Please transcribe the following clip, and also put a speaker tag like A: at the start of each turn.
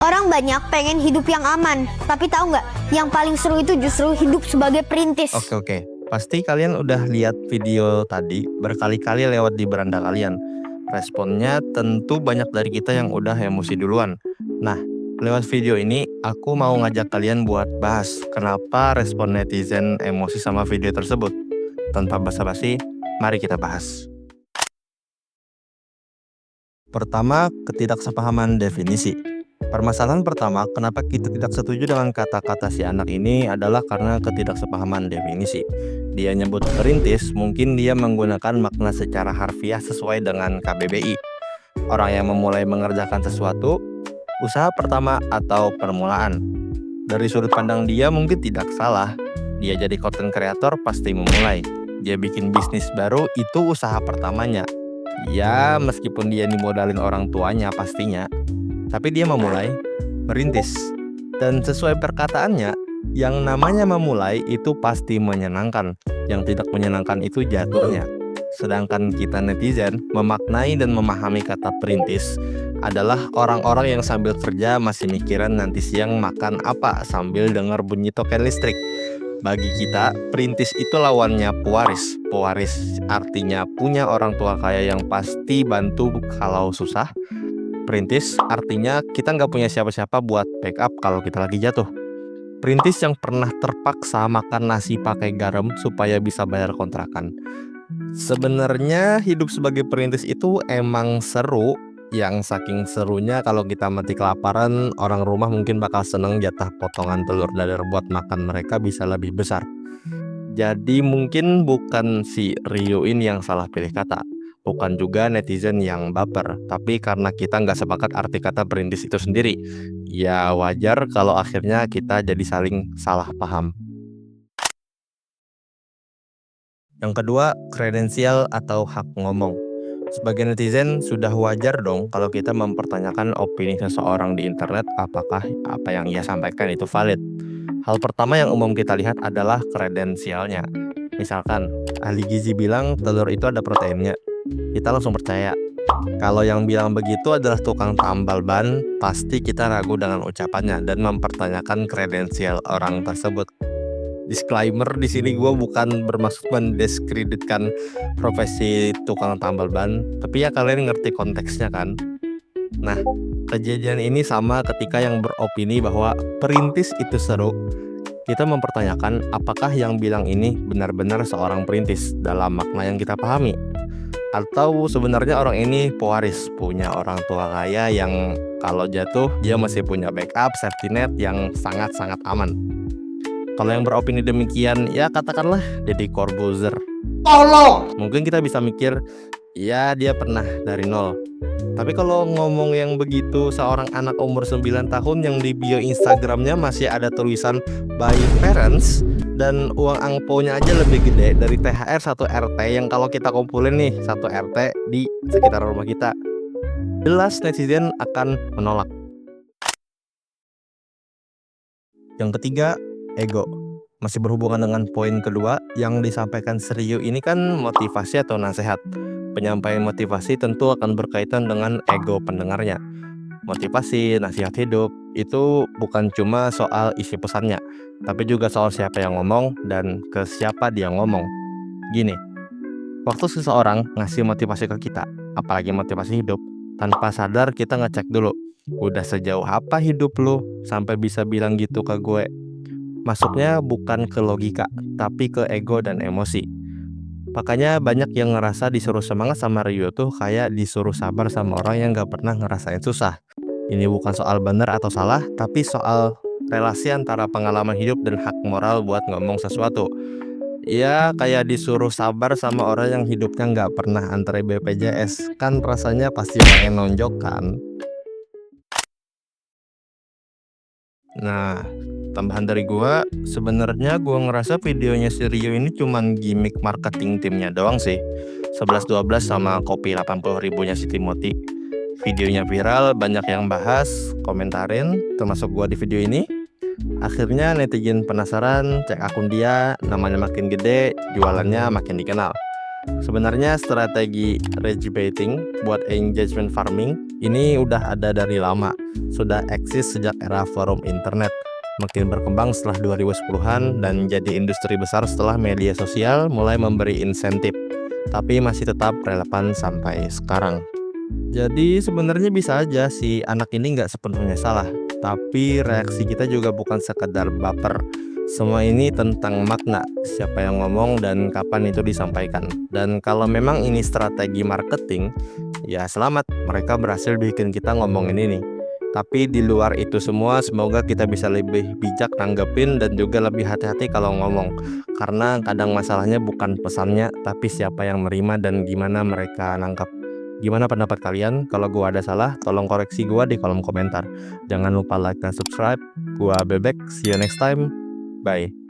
A: Orang banyak pengen hidup yang aman, tapi tahu nggak? Yang paling seru itu justru hidup sebagai perintis.
B: Oke. Pasti kalian udah lihat video tadi berkali-kali lewat di beranda kalian. Responnya tentu banyak dari kita yang udah emosi duluan. Nah, lewat video ini aku mau ngajak kalian buat bahas kenapa respon netizen emosi sama video tersebut. Tanpa basa-basi, mari kita bahas. Pertama, ketidaksepahaman definisi. Permasalahan pertama, kenapa kita tidak setuju dengan kata-kata si anak ini adalah karena ketidaksepahaman definisi. Dia nyebut perintis, mungkin dia menggunakan makna secara harfiah sesuai dengan KBBI. Orang yang memulai mengerjakan sesuatu, usaha pertama atau permulaan. Dari sudut pandang dia mungkin tidak salah. Dia jadi content creator pasti memulai. Dia bikin bisnis baru, itu usaha pertamanya. Ya, meskipun dia dimodalin orang tuanya pastinya, tapi dia memulai, merintis. Dan sesuai perkataannya, yang namanya memulai itu pasti menyenangkan. Yang tidak menyenangkan itu jatuhnya. Sedangkan kita netizen memaknai dan memahami kata perintis adalah orang-orang yang sambil kerja masih mikiran nanti siang makan apa sambil dengar bunyi token listrik. Bagi kita, perintis itu lawannya pewaris. Pewaris artinya punya orang tua kaya yang pasti bantu kalau susah. Perintis artinya kita nggak punya siapa-siapa buat backup kalau kita lagi jatuh. Perintis yang pernah terpaksa makan nasi pakai garam supaya bisa bayar kontrakan. Sebenarnya hidup sebagai perintis itu emang seru. Yang saking serunya kalau kita mati kelaparan, orang rumah mungkin bakal seneng jatah potongan telur dadar buat makan mereka bisa lebih besar. Jadi mungkin bukan si Rio ini yang salah pilih kata. Bukan juga netizen yang baper, tapi karena kita nggak sepakat arti kata perintis itu sendiri. Ya wajar kalau akhirnya kita jadi saling salah paham. Yang kedua, kredensial atau hak ngomong. Sebagai netizen sudah wajar dong kalau kita mempertanyakan opini seseorang di internet apakah apa yang ia sampaikan itu valid. Hal pertama yang umum kita lihat adalah kredensialnya. Misalkan, ahli gizi bilang telur itu ada proteinnya. Kita langsung percaya. Kalau yang bilang begitu adalah tukang tambal ban, pasti kita ragu dengan ucapannya dan mempertanyakan kredensial orang tersebut. Disclaimer, di sini gue bukan bermaksud mendiskreditkan profesi tukang tambal ban, tapi ya kalian ngerti konteksnya kan. Nah, kejadian ini sama ketika yang beropini bahwa perintis itu seru. Kita mempertanyakan apakah yang bilang ini benar-benar seorang perintis dalam makna yang kita pahami. Atau sebenarnya orang ini pewaris, punya orang tua kaya yang kalau jatuh dia masih punya backup safety net yang sangat-sangat aman. Kalau yang beropini demikian, ya katakanlah Deddy Corbuzier. Tolong! Mungkin kita bisa mikir, ya dia pernah dari nol. Tapi kalau ngomong yang begitu seorang anak umur 9 tahun yang di bio Instagramnya masih ada tulisan by parents, dan uang angpaunya aja lebih gede dari THR 1 RT yang kalau kita kumpulin nih 1 RT di sekitar rumah kita. Jelas netizen akan menolak. Yang ketiga, ego. Masih berhubungan dengan poin kedua yang disampaikan Rio ini kan motivasi atau nasihat. Penyampaian motivasi tentu akan berkaitan dengan ego pendengarnya. Motivasi, nasihat hidup itu bukan cuma soal isi pesannya, tapi juga soal siapa yang ngomong dan ke siapa dia ngomong. Gini, waktu seseorang ngasih motivasi ke kita, apalagi motivasi hidup, tanpa sadar kita ngecek dulu, udah sejauh apa hidup lu sampai bisa bilang gitu ke gue. Masuknya bukan ke logika, tapi ke ego dan emosi. Makanya banyak yang ngerasa disuruh semangat sama Rio tuh kayak disuruh sabar sama orang yang gak pernah ngerasain susah. Ini bukan soal benar atau salah, tapi soal relasi antara pengalaman hidup dan hak moral buat ngomong sesuatu. Ya kayak disuruh sabar sama orang yang hidupnya gak pernah antre BPJS. Kan rasanya pasti pengen nonjok kan. Nah, tambahan dari gua, sebenarnya gua ngerasa videonya si Rio ini cuman gimmick marketing timnya doang sih. 11-12 sama kopi 80 ribunya si Timothy. Videonya viral, banyak yang bahas, komentarin, termasuk gua di video ini. Akhirnya netizen penasaran, cek akun dia, namanya makin gede, jualannya makin dikenal. Sebenarnya strategi rage baiting buat engagement farming, Ini udah ada dari lama, sudah eksis sejak era forum internet. Makin berkembang setelah 2010-an dan jadi industri besar setelah media sosial mulai memberi insentif, tapi masih tetap relevan sampai sekarang. Jadi sebenarnya bisa aja si anak ini nggak sepenuhnya salah, tapi reaksi kita juga bukan sekedar baper. Semua ini tentang makna, siapa yang ngomong dan kapan itu disampaikan. Dan kalau memang ini strategi marketing, ya selamat, mereka berhasil bikin kita ngomongin ini. Tapi di luar itu semua, semoga kita bisa lebih bijak nanggepin dan juga lebih hati-hati kalau ngomong. Karena kadang masalahnya bukan pesannya, tapi siapa yang menerima dan gimana mereka nangkap. Gimana pendapat kalian? Kalau gua ada salah, tolong koreksi gua di kolom komentar. Jangan lupa like dan subscribe. Gua Bebek, see you next time. Bye.